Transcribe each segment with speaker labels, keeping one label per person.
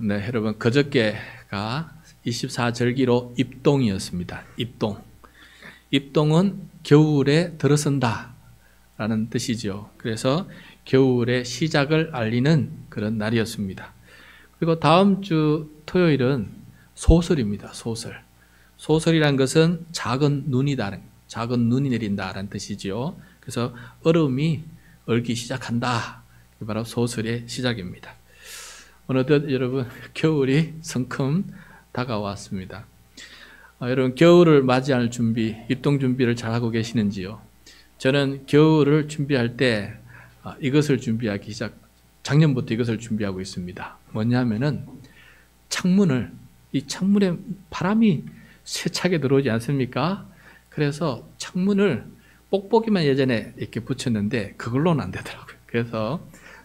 Speaker 1: 네, 여러분 그저께가 24절기로 입동이었습니다. 입동은 겨울에 들어선다 라는 뜻이죠. 그래서 겨울의 시작을 알리는 그런 날이었습니다. 그리고 다음 주 토요일은 소설입니다. 소설이란 것은 작은 눈이 내린다라는 뜻이죠. 그래서 얼음이 얼기 시작한다. 그게 바로 소설의 시작입니다. 어느덧 여러분 겨울이 성큼 다가왔습니다. 여러분 겨울을 맞이할 준비, 입동 준비를 잘하고 계시는지요? 저는 겨울을 준비할 때 이것을 준비하기 작년부터 이것을 준비하고 있습니다. 뭐냐면은 이 창문에 바람이 세차게 들어오지 않습니까? 그래서 창문을 뽁뽁이만 예전에 이렇게 붙였는데 그걸로는 안 되더라고요. 그래서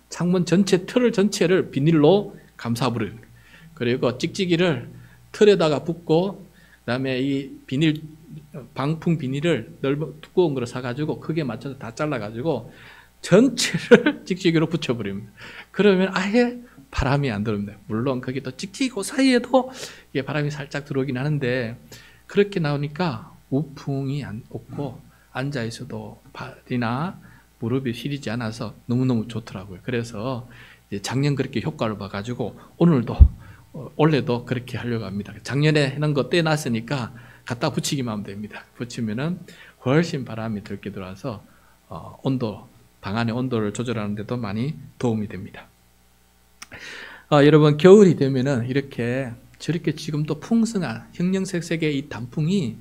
Speaker 1: 창문 틀 전체를 비닐로 감싸버리는 거예요. 그리고 찍찍이를 틀에다가 붓고 그다음에 이 방풍 비닐을 두꺼운 거를 사가지고 크기에 맞춰서 다 잘라가지고 전체를 찍찍이로 붙여버립니다. 그러면 아예 바람이 안 들어옵니다. 물론 거기 또 찍찍이 사이에도 이게 바람이 살짝 들어오긴 하는데 그렇게 나오니까 우풍이 없고 앉아있어도 발이나 무릎이 시리지 않아서 너무너무 좋더라고요. 그래서 이제 작년 그렇게 효과를 봐가지고 올해도 그렇게 하려고 합니다. 작년에 해놓은 거 떼놨으니까 갖다 붙이기만 하면 됩니다. 붙이면은 훨씬 바람이 들게 들어와서 방 안의 온도를 조절하는 데도 많이 도움이 됩니다. 여러분 겨울이 되면은 저렇게 지금 또 풍성한 형형색색의 이 단풍이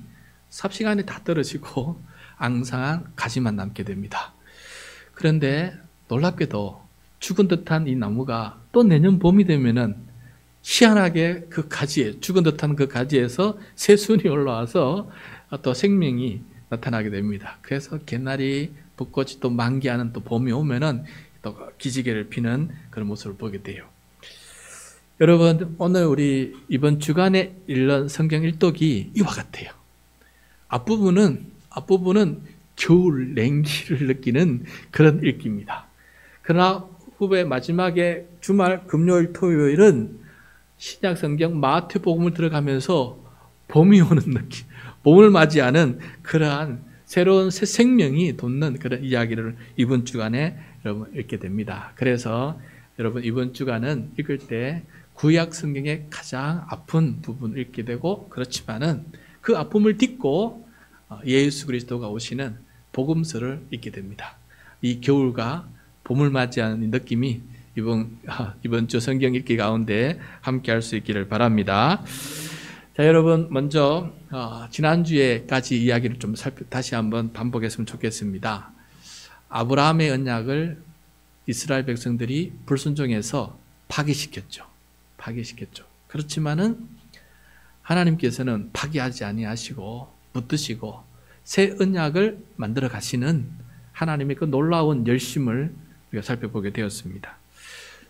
Speaker 1: 삽시간에 다 떨어지고 앙상한 가지만 남게 됩니다. 그런데 놀랍게도 죽은 듯한 이 나무가 또 내년 봄이 되면은 희한하게 죽은 듯한 그 가지에서 새순이 올라와서 또 생명이 나타나게 됩니다. 그래서 개나리, 벚꽃이 또 만개하는 또 봄이 오면은 또 기지개를 피는 그런 모습을 보게 돼요. 여러분, 오늘 우리 이번 주간에 읽는 성경 일독이 이와 같아요. 앞부분은 겨울 냉기를 느끼는 그런 읽기입니다. 그러나 후배 마지막에 주말 금요일 토요일은 신약 성경 마태복음을 들어가면서 봄이 오는 느낌, 봄을 맞이하는 그러한 새로운 새 생명이 돋는 그런 이야기를 이번 주간에 여러분 읽게 됩니다. 그래서 여러분 이번 주간은 읽을 때 구약 성경의 가장 아픈 부분을 읽게 되고, 그렇지만은 그 아픔을 딛고 예수 그리스도가 오시는 복음서를 읽게 됩니다. 이 겨울과 봄을 맞이하는 느낌이 이번 주 성경 읽기 가운데 함께 할 수 있기를 바랍니다. 자, 여러분 먼저 지난주에까지 이야기를 좀 다시 한번 반복했으면 좋겠습니다. 아브라함의 언약을 이스라엘 백성들이 불순종해서 파기시켰죠. 그렇지만은 하나님께서는 파기하지 아니하시고 붙드시고 새 언약을 만들어 가시는 하나님의 그 놀라운 열심을 우리가 살펴보게 되었습니다.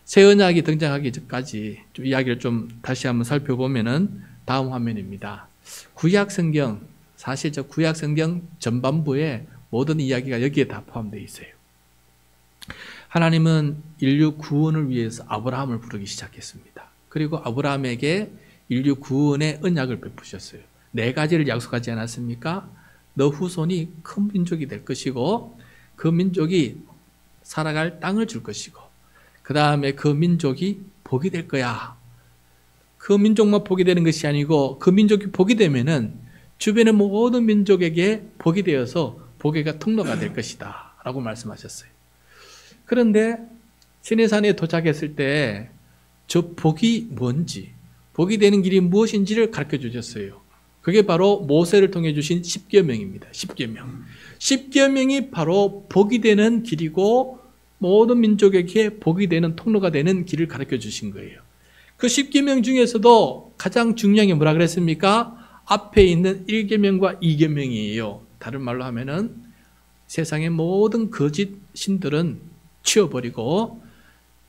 Speaker 1: 새 언약이 등장하기 전까지 좀 이야기를 좀 다시 한번 살펴보면은 다음 화면입니다. 구약 성경, 사실 저 구약 성경 전반부에 모든 이야기가 여기에 다 포함되어 있어요. 하나님은 인류 구원을 위해서 아브라함을 부르기 시작했습니다. 그리고 아브라함에게 인류 구원의 언약을 베푸셨어요. 4가지를 약속하지 않았습니까? 너 후손이 큰 민족이 될 것이고 그 민족이 살아갈 땅을 줄 것이고 그 다음에 그 민족이 복이 될 거야. 그 민족만 복이 되는 것이 아니고 그 민족이 복이 되면은 주변의 모든 민족에게 복이 되어서 복의 통로가 될 것이다 라고 말씀하셨어요. 그런데 시내산에 도착했을 때 저 복이 뭔지, 복이 되는 길이 무엇인지를 가르쳐 주셨어요. 그게 바로 모세를 통해 주신 10계명입니다. 10계명이 바로 복이 되는 길이고 모든 민족에게 복이 되는 통로가 되는 길을 가르쳐 주신 거예요. 그 10계명 중에서도 가장 중요한 게 뭐라 그랬습니까? 앞에 있는 1계명과 2계명이에요. 다른 말로 하면은 세상의 모든 거짓 신들은 치워버리고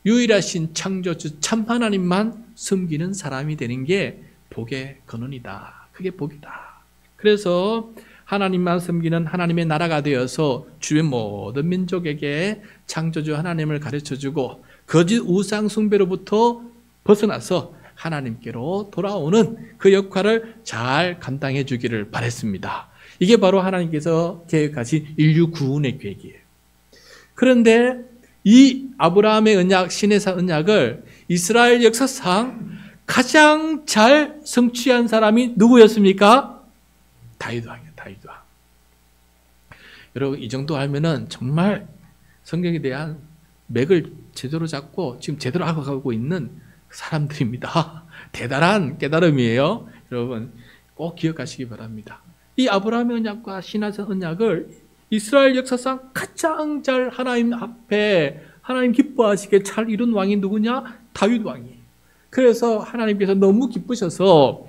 Speaker 1: 유일하신 창조주 참 하나님만 섬기는 사람이 되는 게 복의 근원이다. 그게 복이다. 그래서 하나님만 섬기는 하나님의 나라가 되어서 주변 모든 민족에게 창조주 하나님을 가르쳐주고 거짓 우상 숭배로부터 벗어나서 하나님께로 돌아오는 그 역할을 잘 감당해 주기를 바랬습니다. 이게 바로 하나님께서 계획하신 인류 구원의 계획이에요. 그런데 이 아브라함의 언약, 시내산 언약을 이스라엘 역사상 가장 잘 성취한 사람이 누구였습니까? 다윗 왕이에요. 다윗 왕. 여러분, 이 정도 알면은 정말 성경에 대한 맥을 제대로 잡고 지금 제대로 알아가고 있는 사람들입니다. 대단한 깨달음이에요. 여러분, 꼭 기억하시기 바랍니다. 이 아브라함의 언약과 시내산 언약을 이스라엘 역사상 가장 잘 하나님 앞에 하나님 기뻐하시게 잘 이룬 왕이 누구냐? 다윗 왕이에요. 그래서 하나님께서 너무 기쁘셔서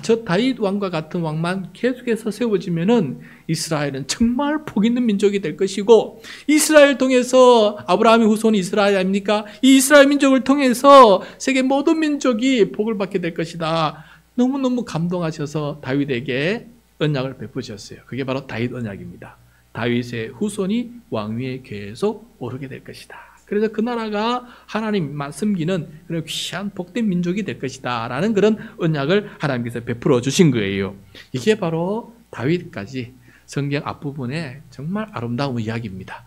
Speaker 1: 저 다윗 왕과 같은 왕만 계속해서 세워지면은 이스라엘은 정말 복 있는 민족이 될 것이고, 이스라엘 통해서 아브라함의 후손이 이스라엘 아닙니까? 이 이스라엘 민족을 통해서 세계 모든 민족이 복을 받게 될 것이다. 너무너무 감동하셔서 다윗에게 언약을 베푸셨어요. 그게 바로 다윗 언약입니다. 다윗의 후손이 왕위에 계속 오르게 될 것이다. 그래서 그 나라가 하나님만 섬기는 그런 귀한 복된 민족이 될 것이다 라는 그런 언약을 하나님께서 베풀어 주신 거예요. 이게 바로 다윗까지 성경 앞부분에 정말 아름다운 이야기입니다.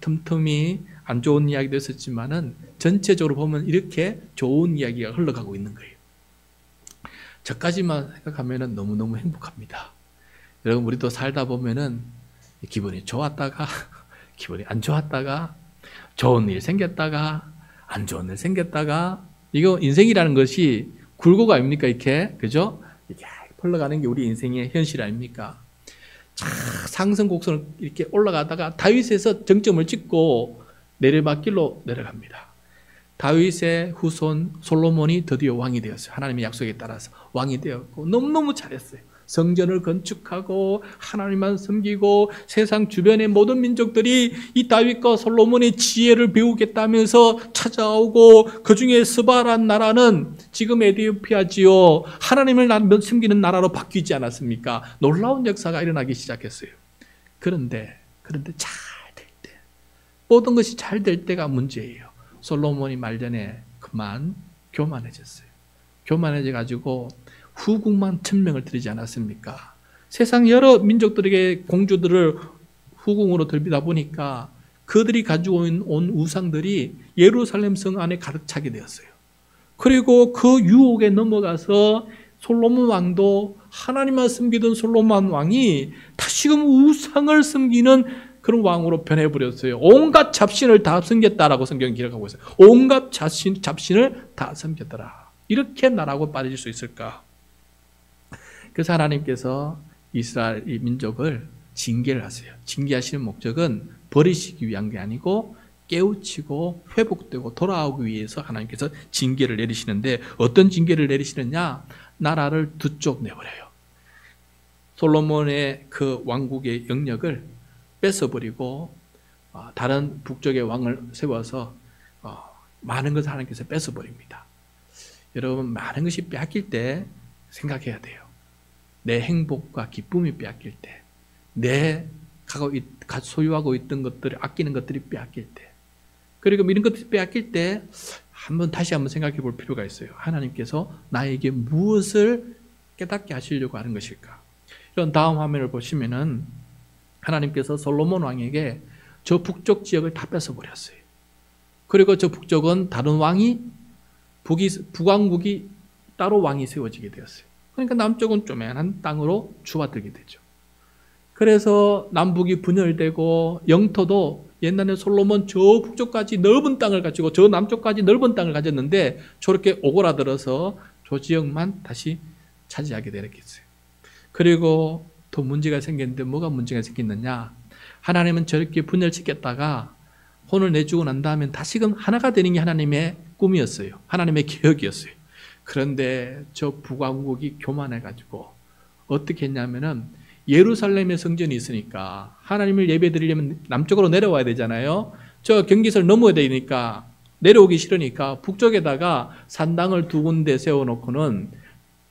Speaker 1: 틈틈이 안 좋은 이야기도 있었지만은 전체적으로 보면 이렇게 좋은 이야기가 흘러가고 있는 거예요. 저까지만 생각하면은 너무너무 행복합니다. 여러분, 우리도 살다 보면은 기분이 좋았다가 기분이 안 좋았다가 좋은 일 생겼다가 안 좋은 일 생겼다가, 이거 인생이라는 것이 굴곡 아닙니까? 이렇게, 그죠? 이렇게 흘러가는 게 우리 인생의 현실 아닙니까? 상승 곡선을 이렇게 올라가다가 다윗에서 정점을 찍고 내리막길로 내려갑니다. 다윗의 후손 솔로몬이 드디어 왕이 되었어요. 하나님의 약속에 따라서 왕이 되었고 너무너무 잘했어요. 성전을 건축하고 하나님만 섬기고 세상 주변의 모든 민족들이 이 다윗과 솔로몬의 지혜를 배우겠다면서 찾아오고, 그 중에 스바란 나라는 지금 에티오피아지요, 하나님을 섬기는 나라로 바뀌지 않았습니까? 놀라운 역사가 일어나기 시작했어요. 그런데 잘 될 때, 모든 것이 잘 될 때가 문제예요. 솔로몬이 말년에 그만 교만해졌어요. 교만해져가지고 후궁만 1000명을 들이지 않았습니까? 세상 여러 민족들에게 공주들을 후궁으로 들이다 보니까 그들이 가지고 온 우상들이 예루살렘 성 안에 가득 차게 되었어요. 그리고 그 유혹에 넘어가서 솔로몬 왕도 하나님만 섬기던 솔로몬 왕이 다시금 우상을 섬기는 그런 왕으로 변해버렸어요. 온갖 잡신을 다 섬겼다라고 성경이 기록하고 있어요. 온갖 잡신을 다 섬겼더라. 이렇게 나라고 빠질 수 있을까? 그래서 하나님께서 이스라엘 이 민족을 징계를 하세요. 징계하시는 목적은 버리시기 위한 게 아니고 깨우치고 회복되고 돌아오기 위해서 하나님께서 징계를 내리시는데, 어떤 징계를 내리시느냐? 나라를 두 쪽 내버려요. 솔로몬의 그 왕국의 영역을 뺏어버리고 다른 북쪽의 왕을 세워서 많은 것을 하나님께서 뺏어버립니다. 여러분, 많은 것이 빼앗길 때 생각해야 돼요. 내 행복과 기쁨이 빼앗길 때, 내 소유하고 있던 것들을 아끼는 것들이 빼앗길 때, 그리고 이런 것들이 빼앗길 때 다시 한번 생각해 볼 필요가 있어요. 하나님께서 나에게 무엇을 깨닫게 하시려고 하는 것일까? 이런 다음 화면을 보시면은 하나님께서 솔로몬 왕에게 저 북쪽 지역을 다 뺏어버렸어요. 그리고 저 북쪽은 다른 왕이, 북왕국이 따로 왕이 세워지게 되었어요. 그러니까 남쪽은 쪼매난 땅으로 주받들게 되죠. 그래서 남북이 분열되고 영토도 옛날에 솔로몬 저 북쪽까지 넓은 땅을 가지고 저 남쪽까지 넓은 땅을 가졌는데 저렇게 오그라들어서 저 지역만 다시 차지하게 되겠어요. 그리고 또 문제가 생겼는데, 뭐가 문제가 생겼느냐? 하나님은 저렇게 분열시켰다가 혼을 내주고 난 다음에 다시금 하나가 되는 게 하나님의 꿈이었어요. 하나님의 계획이었어요. 그런데 저 북왕국이 교만해가지고 어떻게 했냐면은, 예루살렘에 성전이 있으니까 하나님을 예배드리려면 남쪽으로 내려와야 되잖아요. 저 경계선을 넘어야 되니까 내려오기 싫으니까 북쪽에다가 산당을 두 군데 세워놓고는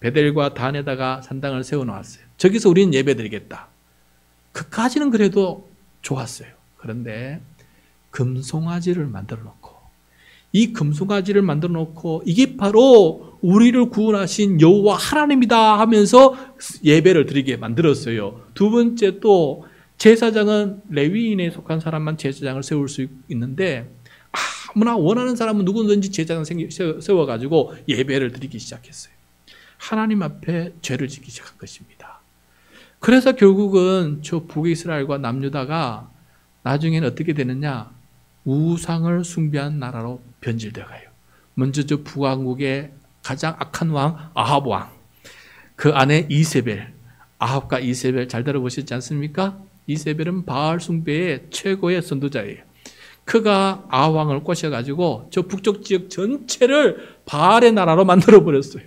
Speaker 1: 베델과 단에다가 산당을 세워놓았어요. 저기서 우리는 예배드리겠다. 그까지는 그래도 좋았어요. 그런데 금송아지를 만들어 놓고 이 금송아지를 만들어 놓고 이게 바로 우리를 구원하신 여호와 하나님이다 하면서 예배를 드리게 만들었어요. 두 번째 또 제사장은 레위인에 속한 사람만 제사장을 세울 수 있는데 아무나 원하는 사람은 누구든지 제사장 세워가지고 예배를 드리기 시작했어요. 하나님 앞에 죄를 지기 시작한 것입니다. 그래서 결국은 저 북이스라엘과 남유다가 나중에는 어떻게 되느냐? 우상을 숭배한 나라로 변질되어 가요. 먼저 저 북왕국의 가장 악한 왕 아합 왕, 그 안에 이세벨, 아합과 이세벨 잘 들어보셨지 않습니까? 이세벨은 바알 숭배의 최고의 선도자예요. 그가 아합 왕을 꼬셔가지고 저 북쪽 지역 전체를 바알의 나라로 만들어버렸어요.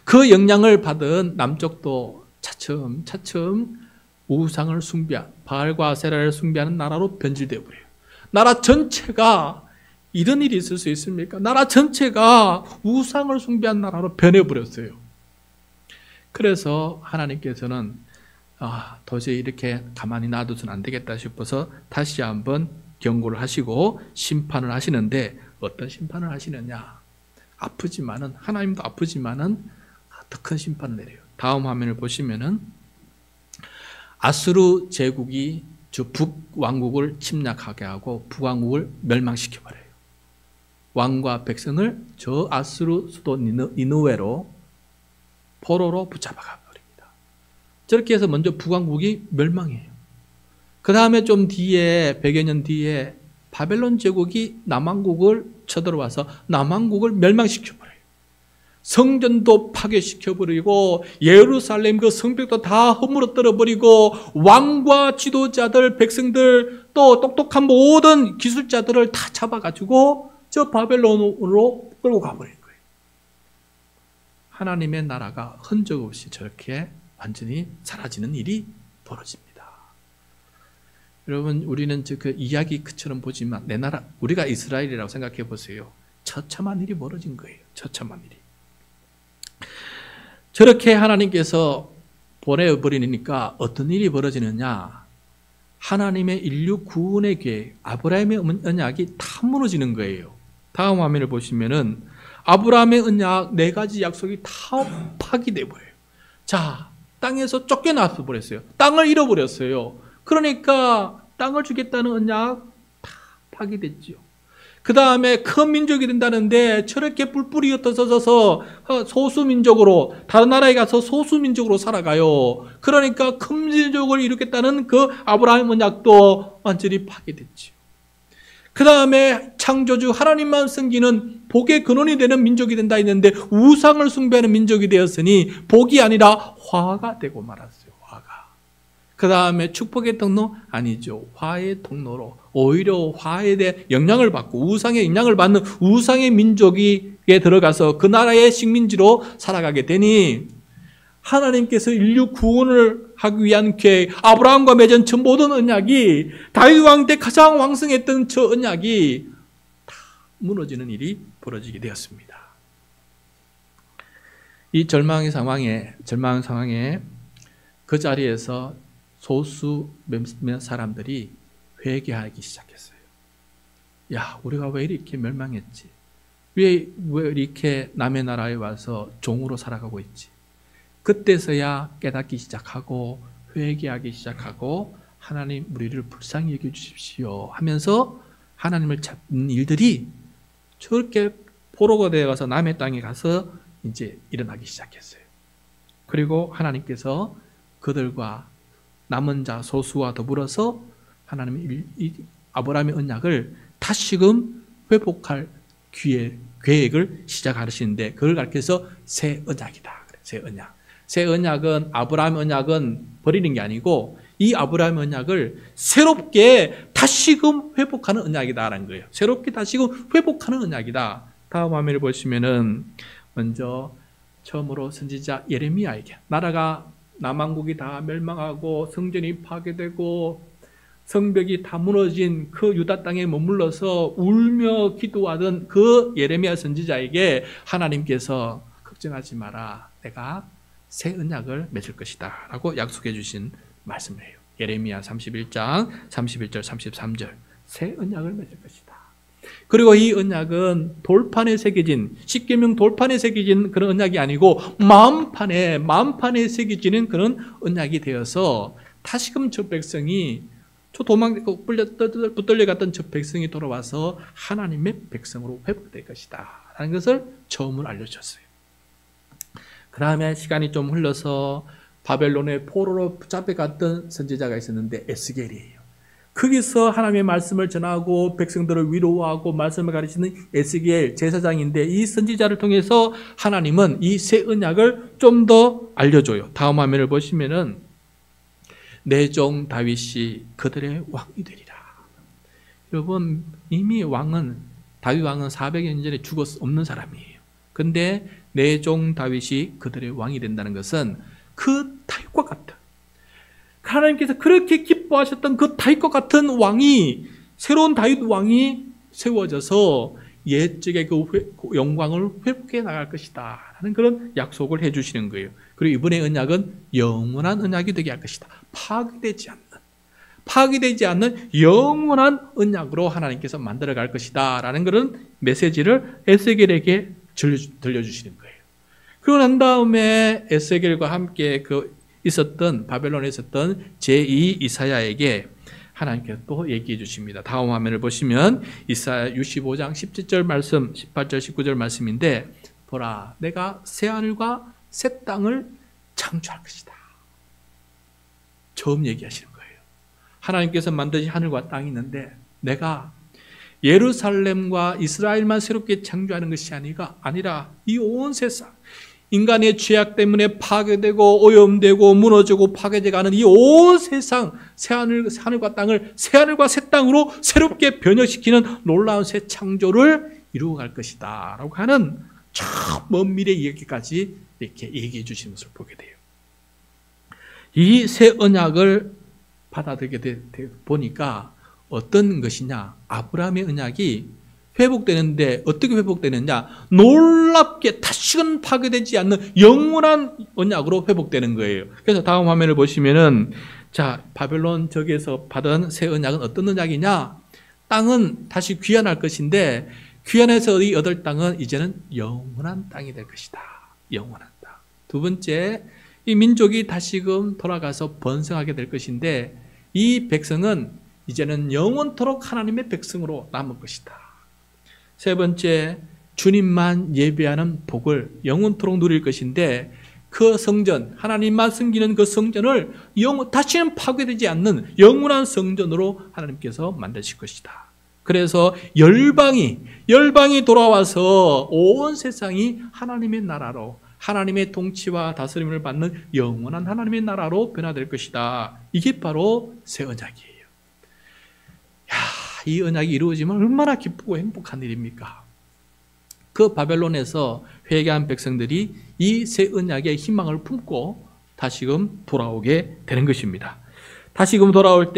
Speaker 1: 그 영향을 받은 남쪽도 차츰 우상을 숭배한, 바알과 아세라를 숭배하는 나라로 변질되어 버려요. 나라 전체가 이런 일이 있을 수 있습니까? 나라 전체가 우상을 숭배한 나라로 변해버렸어요. 그래서 하나님께서는 도저히 이렇게 가만히 놔둬서는 안 되겠다 싶어서 다시 한번 경고를 하시고 심판을 하시는데, 어떤 심판을 하시느냐? 아프지만은, 하나님도 아프지만은 더 큰 심판을 내려요. 다음 화면을 보시면은 아수르 제국이 저 북왕국을 침략하게 하고 북왕국을 멸망시켜버려요. 왕과 백성을 저 아수르 수도 니느웨로 포로로 붙잡아가 버립니다. 저렇게 해서 먼저 북왕국이 멸망해요. 그 다음에 좀 뒤에 100여 년 뒤에 바벨론 제국이 남왕국을 쳐들어와서 남왕국을 멸망시켜버려요. 성전도 파괴시켜버리고 예루살렘 그 성벽도 다 허물어뜨려 버리고 왕과 지도자들, 백성들, 또 똑똑한 모든 기술자들을 다 잡아가지고 저 바벨론으로 끌고 가버린 거예요. 하나님의 나라가 흔적 없이 저렇게 완전히 사라지는 일이 벌어집니다. 여러분, 우리는 그 이야기 그처럼 보지만 내 나라, 우리가 이스라엘이라고 생각해 보세요. 처참한 일이 벌어진 거예요. 처참한 일이. 저렇게 하나님께서 보내버리니까 어떤 일이 벌어지느냐? 하나님의 인류 구원의 계획, 아브라함의 언약이 다 무너지는 거예요. 다음 화면을 보시면은 아브라함의 언약 4가지 약속이 다 파기돼 버려요. 자, 땅에서 쫓겨나서 버렸어요. 땅을 잃어버렸어요. 그러니까 땅을 주겠다는 언약 다 파기됐죠. 그 다음에 큰 민족이 된다는데 저렇게 뿔뿔이 흩어져서 소수민족으로, 다른 나라에 가서 소수민족으로 살아가요. 그러니까 큰 민족을 이루겠다는 그 아브라함 언약도 완전히 파괴됐죠. 그 다음에 창조주 하나님만 섬기는 복의 근원이 되는 민족이 된다 했는데 우상을 숭배하는 민족이 되었으니 복이 아니라 화가 되고 말았어요. 화가. 그 다음에 축복의 통로? 아니죠. 화의 통로로 오히려 화에 대해 영향을 받고 우상의 영향을 받는 우상의 민족에 들어가서 그 나라의 식민지로 살아가게 되니 하나님께서 인류 구원을 하기 위한 계획, 아브라함과 맺은 저 모든 언약이, 다윗 왕 때 가장 왕성했던 저 언약이 다 무너지는 일이 벌어지게 되었습니다. 이 절망의 상황에 그 자리에서 소수 몇몇 사람들이 회개하기 시작했어요. 야, 우리가 왜 이렇게 멸망했지? 왜 이렇게 남의 나라에 와서 종으로 살아가고 있지? 그때서야 깨닫기 시작하고 회개하기 시작하고 하나님 우리를 불쌍히 여겨주십시오 하면서 하나님을 찾는 일들이 저렇게 포로가 되어가서 남의 땅에 가서 이제 일어나기 시작했어요. 그리고 하나님께서 그들과 남은 자 소수와 더불어서 하나님의 아브라함의 언약을 다시금 회복할 계획을 시작하시는데 그걸 가르쳐서 새 언약이다. 새 언약. 새 언약은 아브라함의 언약은 버리는 게 아니고 이 아브라함의 언약을 새롭게 다시금 회복하는 언약이다라는 거예요. 새롭게 다시금 회복하는 언약이다. 다음 화면을 보시면은 먼저 처음으로 선지자 예레미야에게 나라가 남왕국이 다 멸망하고 성전이 파괴되고 성벽이 다 무너진 그 유다 땅에 머물러서 울며 기도하던 그 예레미야 선지자에게 하나님께서 걱정하지 마라. 내가 새 언약을 맺을 것이다 라고 약속해 주신 말씀을 해요. 예레미야 31장 31절 33절 새 언약을 맺을 것이다. 그리고 이 언약은 돌판에 새겨진, 십계명 돌판에 새겨진 그런 언약이 아니고 마음판에 새겨지는 그런 언약이 되어서 다시금 저 백성이 붙들려갔던 저 백성이 돌아와서 하나님의 백성으로 회복될 것이다 라는 것을 처음으로 알려줬어요. 그 다음에 시간이 좀 흘러서 바벨론의 포로로 붙잡혀갔던 선지자가 있었는데 에스겔이에요. 거기서 하나님의 말씀을 전하고 백성들을 위로하고 말씀을 가르치는 에스겔 제사장인데, 이 선지자를 통해서 하나님은 이 새 언약을 좀 더 알려줘요. 다음 화면을 보시면은 내 종 다윗이 그들의 왕이 되리라. 여러분, 이미 다윗 왕은 400여 년 전에 없는 사람이에요. 근데 내 종 다윗이 그들의 왕이 된다는 것은 그 다윗과 같은, 하나님께서 그렇게 기뻐하셨던 그 다윗과 같은 왕이, 새로운 다윗 왕이 세워져서 옛적의 그 영광을 회복해 나갈 것이다 하는 그런 약속을 해주시는 거예요. 그리고 이번의 언약은 영원한 언약이 되게 할 것이다. 파기되지 않는 영원한 언약으로 하나님께서 만들어갈 것이다 라는 그런 메시지를 에스겔에게 들려주시는 거예요. 그러고 난 다음에 에스겔과 함께 바벨론에 있었던 제2 이사야에게 하나님께서 또 얘기해 주십니다. 다음 화면을 보시면 이사야 65장 17절 말씀, 18절 19절 말씀인데, 보라, 내가 새 하늘과 새 땅을 창조할 것이다. 처음 얘기하시는 거예요. 하나님께서 만드신 하늘과 땅이 있는데 내가 예루살렘과 이스라엘만 새롭게 창조하는 것이 아니라 이 온 세상, 인간의 죄악 때문에 파괴되고 오염되고 무너지고 파괴되어가는 이 온 세상, 하늘과 땅을 새 하늘과 새 땅으로 새롭게 변혁시키는 놀라운 새 창조를 이루어갈 것이다 라고 하는 저 먼 미래 이야기까지 이렇게 얘기해 주시는 것을 보게 돼요. 이 새 언약을 받아들이게 보니까 어떤 것이냐, 아브라함의 언약이 회복되는데 어떻게 회복되느냐, 놀랍게 다시금 파괴되지 않는 영원한 언약으로 회복되는 거예요. 그래서 다음 화면을 보시면은, 자, 바벨론 적에서 받은 새 언약은 어떤 언약이냐, 땅은 다시 귀환할 것인데 귀환해서 얻을 땅은 이제는 영원한 땅이 될 것이다. 영원한 땅. 두 번째, 이 민족이 다시금 돌아가서 번성하게 될 것인데 이 백성은 이제는 영원토록 하나님의 백성으로 남을 것이다. 세 번째, 주님만 예배하는 복을 영원토록 누릴 것인데 그 성전, 하나님만 섬기는 그 성전을 다시는 파괴되지 않는 영원한 성전으로 하나님께서 만드실 것이다. 그래서 열방이 돌아와서 온 세상이 하나님의 나라로, 하나님의 통치와 다스림을 받는 영원한 하나님의 나라로 변화될 것이다. 이게 바로 새 언약이에요. 이 언약이 이루어지면 얼마나 기쁘고 행복한 일입니까? 그 바벨론에서 회개한 백성들이 이 새 언약의 희망을 품고 다시금 돌아오게 되는 것입니다. 다시금 돌아올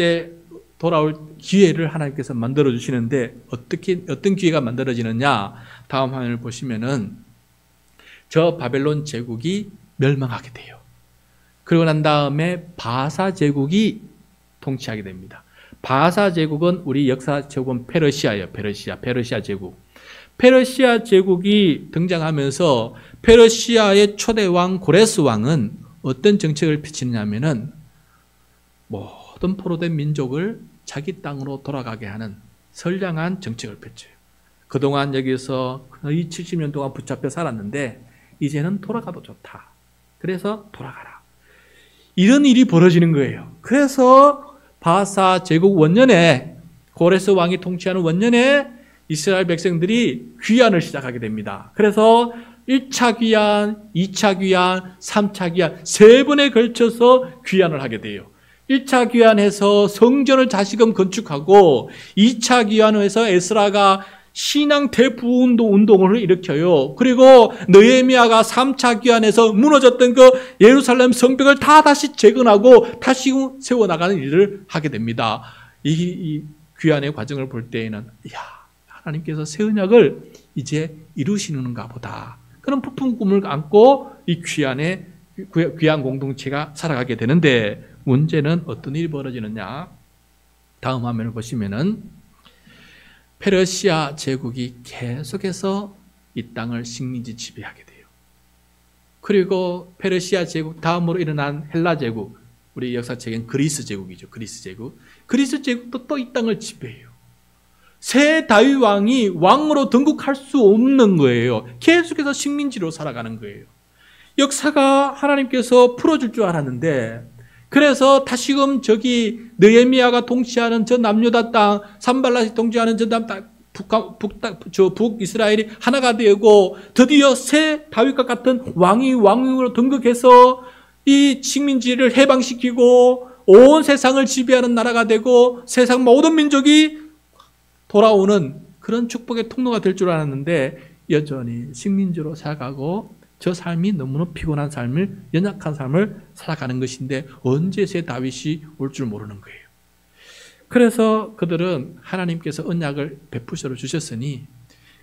Speaker 1: 기회를 하나님께서 만들어 주시는데 어떤 기회가 만들어지느냐? 다음 화면을 보시면은 저 바벨론 제국이 멸망하게 돼요. 그러고 난 다음에 바사 제국이 통치하게 됩니다. 바사 제국은 우리 역사 제국은 페르시아예요. 페르시아 제국. 페르시아 제국이 등장하면서 페르시아의 초대 왕 고레스 왕은 어떤 정책을 펼치느냐면은 모든 포로된 민족을 자기 땅으로 돌아가게 하는 선량한 정책을 펼쳐요. 그동안 여기서 거의 70년 동안 붙잡혀 살았는데 이제는 돌아가도 좋다. 그래서 돌아가라. 이런 일이 벌어지는 거예요. 그래서 바사 제국 원년에, 고레스 왕이 통치하는 원년에 이스라엘 백성들이 귀환을 시작하게 됩니다. 그래서 1차 귀환, 2차 귀환, 3차 귀환 세 번에 걸쳐서 귀환을 하게 돼요. 1차 귀환해서 성전을 다시금 건축하고 2차 귀환해서 에스라가 신앙 대부운동을 일으켜요. 그리고 느헤미야가 3차 귀환해서 무너졌던 그 예루살렘 성벽을 다 다시 재건하고 다시 세워나가는 일을 하게 됩니다. 이 귀환의 과정을 볼 때에는 하나님께서 새 언약을 이제 이루시는가 보다. 그런 부푼 꿈을 안고 이 귀한 공동체가 살아가게 되는데 문제는 어떤 일이 벌어지느냐? 다음 화면을 보시면은 페르시아 제국이 계속해서 이 땅을 식민지 지배하게 돼요. 그리고 페르시아 제국 다음으로 일어난 헬라 제국, 우리 역사책엔 그리스 제국이죠. 그리스 제국. 그리스 제국도 또 이 땅을 지배해요. 새 다윗 왕이 왕으로 등극할 수 없는 거예요. 계속해서 식민지로 살아가는 거예요. 역사가 하나님께서 풀어줄 줄 알았는데, 그래서 다시금 저기 느헤미야가 통치하는 저 남유다 땅, 산발랏이 통치하는 저 북이스라엘이 하나가 되고 드디어 새 다윗과 같은 왕이 왕으로 등극해서 이 식민지를 해방시키고 온 세상을 지배하는 나라가 되고 세상 모든 민족이 돌아오는 그런 축복의 통로가 될 줄 알았는데 여전히 식민지로 살아가고 저 삶이 너무나 피곤한 삶을, 연약한 삶을 살아가는 것인데 언제 새 다윗이 올 줄 모르는 거예요. 그래서 그들은 하나님께서 언약을 베푸셔 주셨으니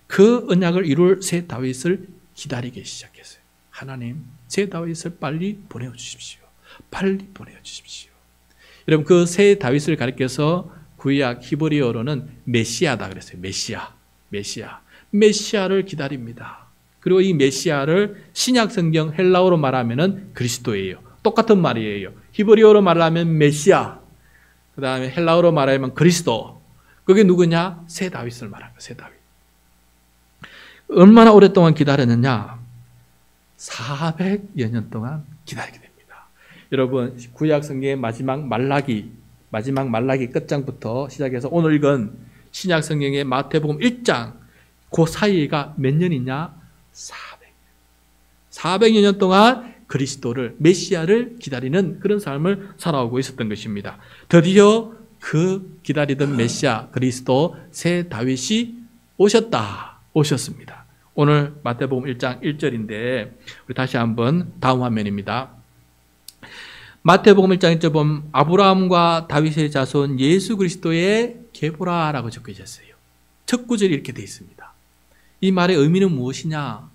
Speaker 1: 그 언약을 이룰 새 다윗을 기다리기 시작했어요. 하나님, 새 다윗을 빨리 보내주십시오. 빨리 보내주십시오. 여러분, 그 새 다윗을 가리켜서 구약 히브리어로는 메시아다 그랬어요. 메시아를 기다립니다. 그리고 이 메시아를 신약 성경 헬라어로 말하면은 그리스도예요. 똑같은 말이에요. 히브리어로 말하면 메시아, 그 다음에 헬라어로 말하면 그리스도. 그게 누구냐? 새 다윗을 말하는 거예요. 새 다윗. 얼마나 오랫동안 기다렸느냐? 400여 년 동안 기다리게 됩니다. 여러분, 구약 성경의 마지막 말라기 끝장부터 시작해서 오늘 읽은 신약 성경의 마태복음 1장, 그 사이가 몇 년이냐? 400년. 400여 년 동안 그리스도를, 메시아를 기다리는 그런 삶을 살아오고 있었던 것입니다. 드디어 그 기다리던 메시아, 그리스도, 새 다윗이 오셨습니다. 오늘 마태복음 1장 1절인데 우리 다시 한번 다음 화면입니다. 마태복음 1장 1절 보면 아브라함과 다윗의 자손 예수 그리스도의 계보라라고 적혀 있었어요. 첫 구절이 이렇게 되어 있습니다. 이 말의 의미는 무엇이냐?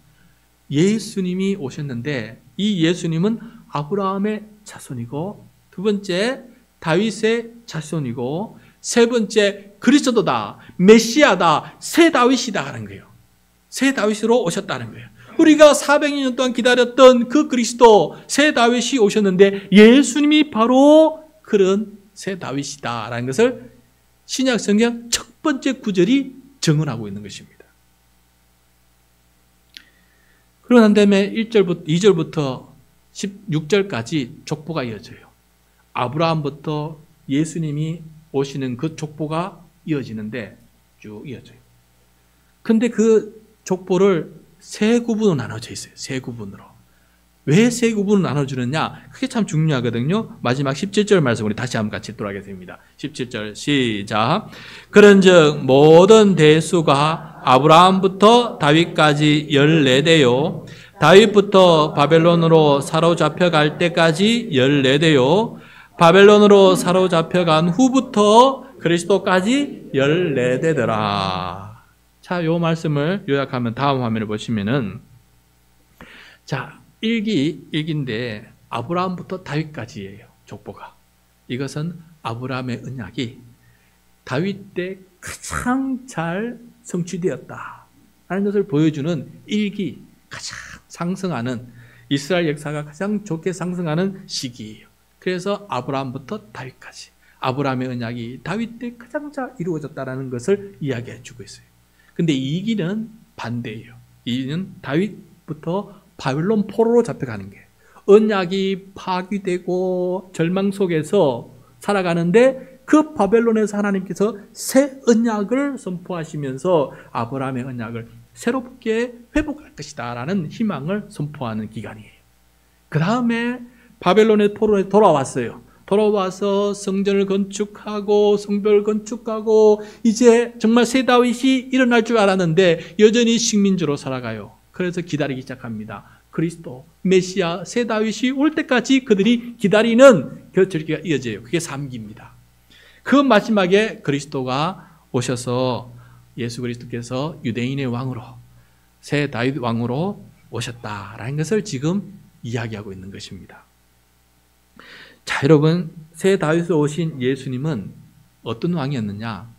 Speaker 1: 예수님이 오셨는데 이 예수님은 아브라함의 자손이고, 두 번째 다윗의 자손이고, 세 번째 그리스도다, 메시아다, 새 다윗이다 하는 거예요. 새 다윗으로 오셨다는 거예요. 우리가 400년 동안 기다렸던 그 그리스도, 새 다윗이 오셨는데 예수님이 바로 그런 새 다윗이다라는 것을 신약 성경 첫 번째 구절이 증언하고 있는 것입니다. 그러고 난 다음에 1절부터 2절부터 16절까지 족보가 이어져요. 아브라함부터 예수님이 오시는 그 족보가 이어지는데 쭉 이어져요. 근데 그 족보를 세 구분으로 나눠져 있어요. 세 구분으로. 왜 세 구분으로 나눠주느냐? 그게 참 중요하거든요. 마지막 17절 말씀 우리 다시 한번 같이 읽도록 하겠습니다. 17절 시작. 그런즉 모든 대수가 아브라함부터 다윗까지 14대요. 다윗부터 바벨론으로 사로잡혀갈 때까지 14대요. 바벨론으로 사로잡혀간 후부터 그리스도까지 14대더라. 자, 요 말씀을 요약하면 다음 화면을 보시면은, 자, 일기인데 아브라함부터 다윗까지예요. 족보가. 이것은 아브라함의 언약이 다윗 때 가장 잘 성취되었다 하는 것을 보여주는 일기, 가장 상승하는, 이스라엘 역사가 가장 좋게 상승하는 시기예요. 그래서 아브라함부터 다윗까지 아브라함의 언약이 다윗 때 가장 잘 이루어졌다는 것을 이야기해 주고 있어요. 근데 2기는 반대예요. 2기는 다윗부터 바벨론 포로로 잡혀가는 게, 언약이 파괴되고 절망 속에서 살아가는데 그 바벨론에서 하나님께서 새 언약을 선포하시면서 아브라함의 언약을 새롭게 회복할 것이다 라는 희망을 선포하는 기간이에요. 그 다음에 바벨론의 포로에 돌아왔어요. 돌아와서 성전을 건축하고 성벽을 건축하고 이제 정말 새 다윗이 일어날 줄 알았는데 여전히 식민지로 살아가요. 그래서 기다리기 시작합니다. 그리스도, 메시아, 새 다윗이 올 때까지 그들이 기다리는 그 절기가 이어져요. 그게 3기입니다. 그 마지막에 그리스도가 오셔서 예수 그리스도께서 유대인의 왕으로, 새 다윗 왕으로 오셨다라는 것을 지금 이야기하고 있는 것입니다. 자, 여러분, 새 다윗으로 오신 예수님은 어떤 왕이었느냐?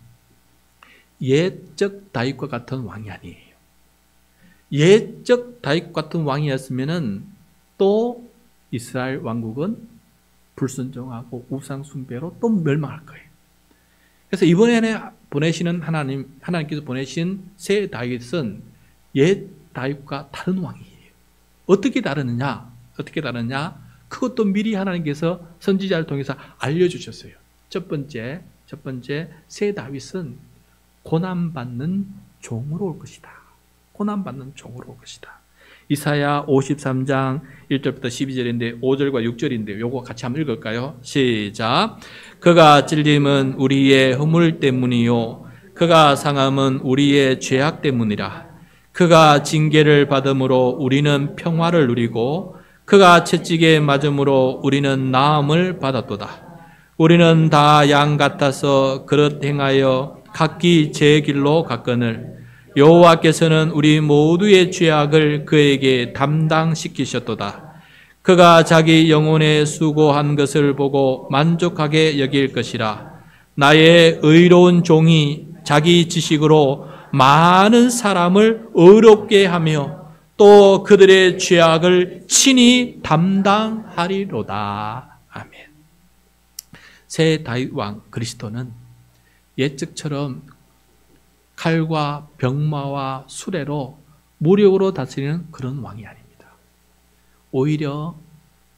Speaker 1: 옛적 다윗과 같은 왕이 아니에요. 옛적 다윗 같은 왕이었으면은 또 이스라엘 왕국은 불순종하고 우상 숭배로 또 멸망할 거예요. 그래서 이번에 보내시는 하나님께서 보내신 새 다윗은 옛 다윗과 다른 왕이에요. 어떻게 다르느냐? 그것도 미리 하나님께서 선지자를 통해서 알려주셨어요. 첫 번째 새 다윗은 고난받는 종으로 올 것이다. 고난받는 종으로 올 것이다. 이사야 53장 1절부터 12절인데 5절과 6절인데 요거 같이 한번 읽을까요? 시작. 그가 찔림은 우리의 허물 때문이요 그가 상함은 우리의 죄악 때문이라. 그가 징계를 받음으로 우리는 평화를 누리고 그가 채찍에 맞음으로 우리는 나음을 받았도다. 우리는 다 양 같아서 그릇 행하여 각기 제 길로 갔거늘 여호와께서는 우리 모두의 죄악을 그에게 담당시키셨도다. 그가 자기 영혼에 수고한 것을 보고 만족하게 여길 것이라. 나의 의로운 종이 자기 지식으로 많은 사람을 의롭게 하며 또 그들의 죄악을 친히 담당하리로다. 아멘. 새 다윗 왕 그리스도는 옛적처럼 칼과 병마와 수레로 무력으로 다스리는 그런 왕이 아닙니다. 오히려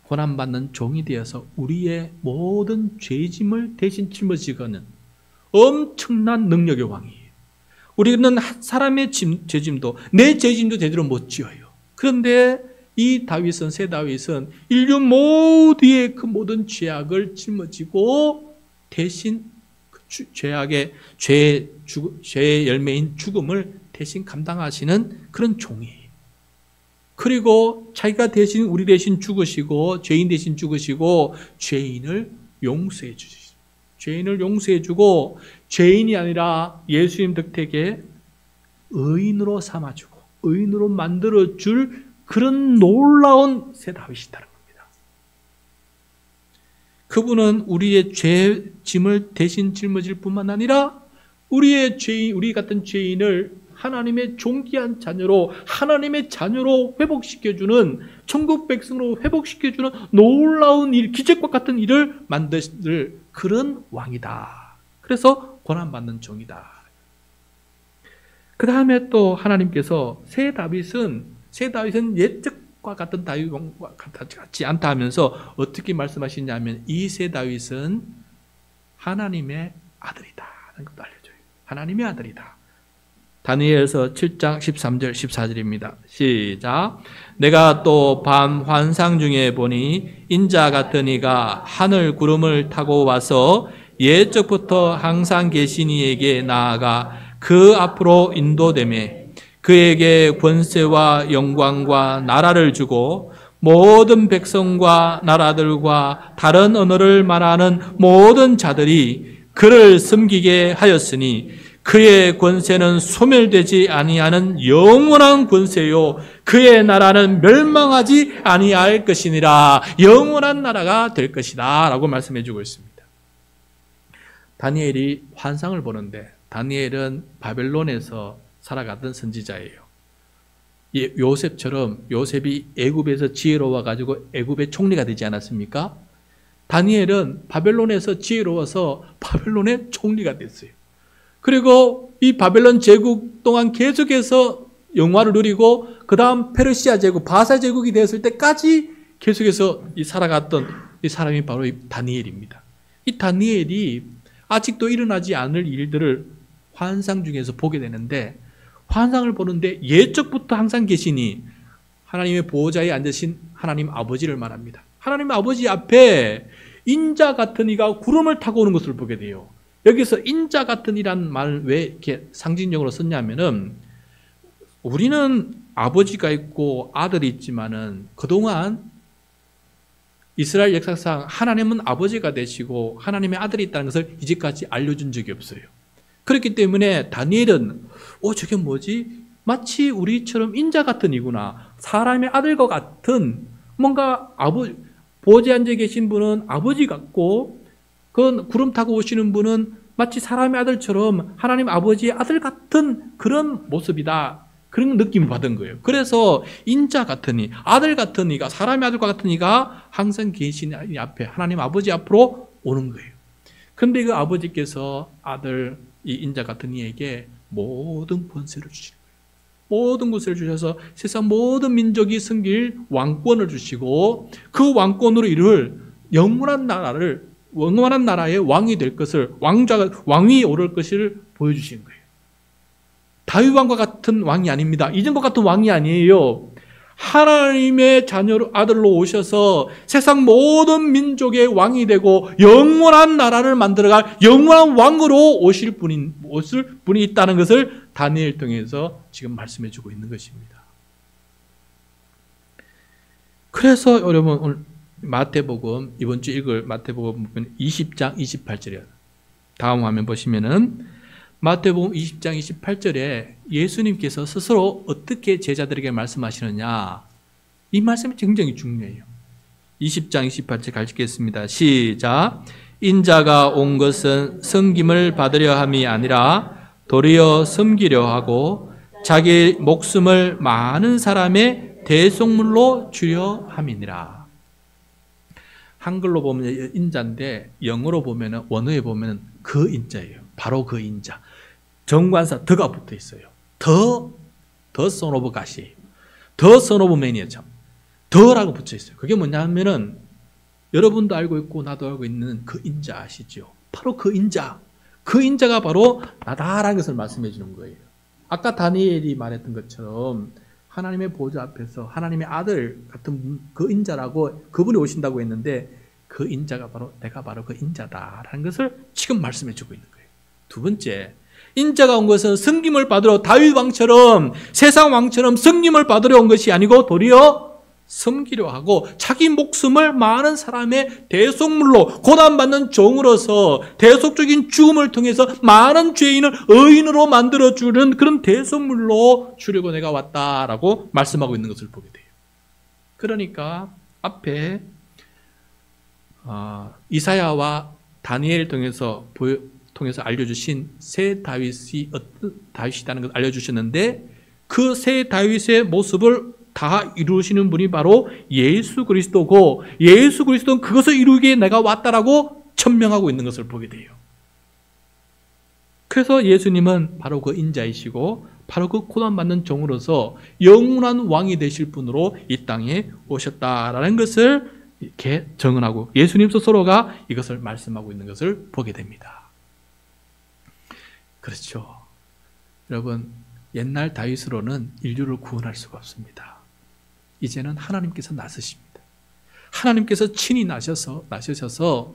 Speaker 1: 고난받는 종이 되어서 우리의 모든 죄짐을 대신 짊어지고는 엄청난 능력의 왕이에요. 우리는 한 사람의 죄짐도 내 죄짐도 제대로 못 지어요. 그런데 이 다윗은 새 다윗은 인류 모두의 그 모든 죄악을 짊어지고 대신 죄의 열매인 죽음을 대신 감당하시는 그런 종이에요. 그리고 자기가 대신 우리 대신 죽으시고 죄인 대신 죽으시고 죄인을 용서해 주시죠. 죄인을 용서해 주고 죄인이 아니라 예수님 덕택에 의인으로 삼아주고 의인으로 만들어 줄 그런 놀라운 새 다윗이다는 겁니다. 그분은 우리의 죄짐을 대신 짊어질 뿐만 아니라 우리 같은 죄인을 하나님의 존귀한 자녀로 하나님의 자녀로 회복시켜주는 천국 백성으로 회복시켜주는 놀라운 일, 기적과 같은 일을 만드실 그런 왕이다. 그래서 고난받는 종이다. 그 다음에 또 하나님께서 새 다윗은 옛적과 같은 다윗 왕과 같지 않다 하면서 어떻게 말씀하시냐면 이 새 다윗은 하나님의 아들이다 하는 것도 알려줘요. 하나님의 아들이다. 다니엘서 7장 13절 14절입니다. 시작. 내가 또 밤 환상 중에 보니 인자 같은 이가 하늘 구름을 타고 와서 옛적부터 항상 계신 이에게 나아가 그 앞으로 인도되매 그에게 권세와 영광과 나라를 주고 모든 백성과 나라들과 다른 언어를 말하는 모든 자들이 그를 섬기게 하였으니 그의 권세는 소멸되지 아니하는 영원한 권세요 그의 나라는 멸망하지 아니할 것이니라. 영원한 나라가 될 것이다 라고 말씀해 주고 있습니다. 다니엘이 환상을 보는데 다니엘은 바벨론에서 살아가던 선지자예요. 요셉처럼 요셉이 애굽에서 지혜로워 가지고 애굽의 총리가 되지 않았습니까? 다니엘은 바벨론에서 지혜로워서 바벨론의 총리가 됐어요. 그리고 이 바벨론 제국 동안 계속해서 영화를 누리고 그 다음 페르시아 제국, 바사 제국이 되었을 때까지 계속해서 살아갔던 이 사람이 바로 이 다니엘입니다. 이 다니엘이 아직도 일어나지 않을 일들을 환상 중에서 보게 되는데 환상을 보는데 옛적부터 항상 계시니 하나님의 보호자에 앉으신 하나님 아버지를 말합니다. 하나님 아버지 앞에 인자 같은 이가 구름을 타고 오는 것을 보게 돼요. 여기서 인자 같은 이란 말을 왜 이렇게 상징적으로 썼냐면은 우리는 아버지가 있고 아들이 있지만은 그동안 이스라엘 역사상 하나님은 아버지가 되시고 하나님의 아들이 있다는 것을 이제까지 알려준 적이 없어요. 그렇기 때문에 다니엘은 저게 뭐지? 마치 우리처럼 인자 같은 이구나. 사람의 아들과 같은 뭔가 보호자에 앉아 계신 분은 아버지 같고 그 구름 타고 오시는 분은 마치 사람의 아들처럼 하나님 아버지의 아들 같은 그런 모습이다. 그런 느낌을 받은 거예요. 그래서 인자 같은 이, 아들 같은 이가, 사람의 아들과 같은 이가 항상 계신 이 앞에 하나님 아버지 앞으로 오는 거예요. 그런데 그 아버지께서 아들 이 인자 같은 이에게 모든 권세를 주시는 거예요. 모든 것을 주셔서 세상 모든 민족이 섬길 왕권을 주시고 그 왕권으로 이룰 영원한 나라의 왕이 될 것을, 왕위 오를 것을 보여주신 거예요. 다윗 왕과 같은 왕이 아닙니다. 이전과 같은 왕이 아니에요. 하나님의 자녀로 아들로 오셔서 세상 모든 민족의 왕이 되고 영원한 나라를 만들어갈 영원한 왕으로 오실 분이 있다는 것을 다니엘 통해서 지금 말씀해 주고 있는 것입니다. 그래서 여러분 오늘 마태복음, 이번 주 읽을 마태복음 20장 28절이에요. 다음 화면 보시면은 마태복음 20장 28절에 예수님께서 스스로 어떻게 제자들에게 말씀하시느냐, 이 말씀이 굉장히 중요해요. 20장 28절 같이 읽겠습니다. 시작. 인자가 온 것은 섬김을 받으려 함이 아니라 도리어 섬기려 하고 자기 목숨을 많은 사람의 대속물로 주려 함이니라. 한글로 보면 인자인데 영어로 보면, 원어에 보면 그 인자예요. 바로 그 인자. 정관사 더가 붙어 있어요. 더 son of God이에요. 더 son of man이에요. 참. 더라고 붙여 있어요. 그게 뭐냐 하면은 여러분도 알고 있고 나도 알고 있는 그 인자 아시죠? 바로 그 인자. 그 인자가 바로 나다라는 것을 말씀해 주는 거예요. 아까 다니엘이 말했던 것처럼 하나님의 보좌 앞에서 하나님의 아들 같은 그 인자라고 그분이 오신다고 했는데 그 인자가 바로 내가 바로 그 인자다라는 것을 지금 말씀해 주고 있는 거예요. 두 번째, 인자가 온 것은 섬김을 받으러 다윗 왕처럼 세상 왕처럼 섬김을 받으러 온 것이 아니고 도리어 섬기려 하고 자기 목숨을 많은 사람의 대속물로 고난받는 종으로서 대속적인 죽음을 통해서 많은 죄인을 의인으로 만들어주는 그런 대속물로 주려고 내가 왔다라고 말씀하고 있는 것을 보게 돼요. 그러니까 앞에 이사야와 다니엘을 통해서 알려주신 새 다윗이 어떤 다윗이라는 것을 알려주셨는데 그 새 다윗의 모습을 다 이루시는 분이 바로 예수 그리스도고 예수 그리스도는 그것을 이루기에 내가 왔다라고 천명하고 있는 것을 보게 돼요. 그래서 예수님은 바로 그 인자이시고 바로 그 고난받는 종으로서 영원한 왕이 되실 분으로 이 땅에 오셨다라는 것을 이렇게 정언하고 예수님 스스로가 이것을 말씀하고 있는 것을 보게 됩니다. 그렇죠. 여러분, 옛날 다윗으로는 인류를 구원할 수가 없습니다. 이제는 하나님께서 나서십니다. 하나님께서 친히 나서셔서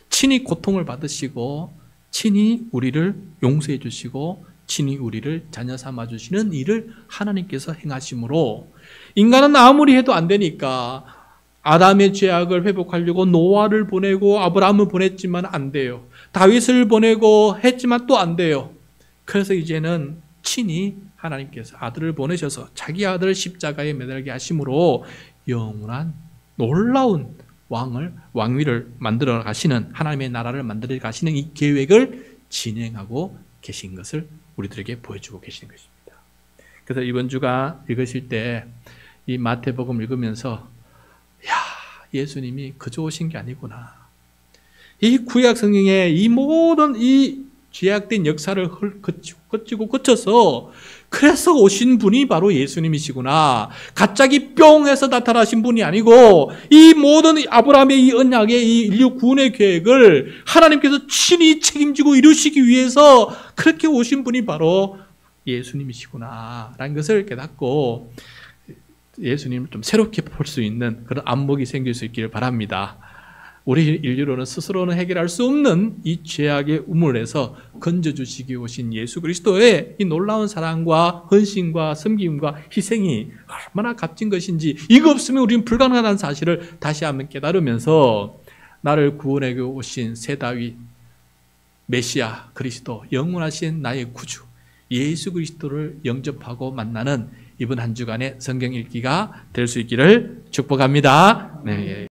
Speaker 1: 친히 고통을 받으시고 친히 우리를 용서해 주시고 친히 우리를 자녀 삼아 주시는 일을 하나님께서 행하심으로 인간은 아무리 해도 안 되니까 아담의 죄악을 회복하려고 노아를 보내고 아브라함을 보냈지만 안 돼요. 다윗을 보내고 했지만 또 안 돼요. 그래서 이제는 친히 하나님께서 아들을 보내셔서 자기 아들을 십자가에 매달게 하심으로 영원한 놀라운 왕위를 만들어 가시는 하나님의 나라를 만들어 가시는 이 계획을 진행하고 계신 것을 우리들에게 보여주고 계시는 것입니다. 그래서 이번 주가 읽으실 때 이 마태복음 읽으면서 예수님이 그저 오신 게 아니구나. 이 구약 성경의 이 모든 이 죄악된 역사를 거쳐서 그래서 오신 분이 바로 예수님이시구나. 갑자기 뿅 해서 나타나신 분이 아니고 이 모든 아브라함의 이 언약의 이 인류 구원의 계획을 하나님께서 친히 책임지고 이루시기 위해서 그렇게 오신 분이 바로 예수님이시구나 라는 것을 깨닫고 예수님을 좀 새롭게 볼 수 있는 그런 안목이 생길 수 있기를 바랍니다. 우리 인류로는 스스로는 해결할 수 없는 이 죄악의 우물에서 건져주시기 오신 예수 그리스도의 이 놀라운 사랑과 헌신과 섬김과 희생이 얼마나 값진 것인지, 이거 없으면 우리는 불가능하다는 사실을 다시 한번 깨달으면서 나를 구원해 오신 새 다윗, 메시아 그리스도, 영원하신 나의 구주 예수 그리스도를 영접하고 만나는 이번 한 주간의 성경 읽기가 될 수 있기를 축복합니다. 네.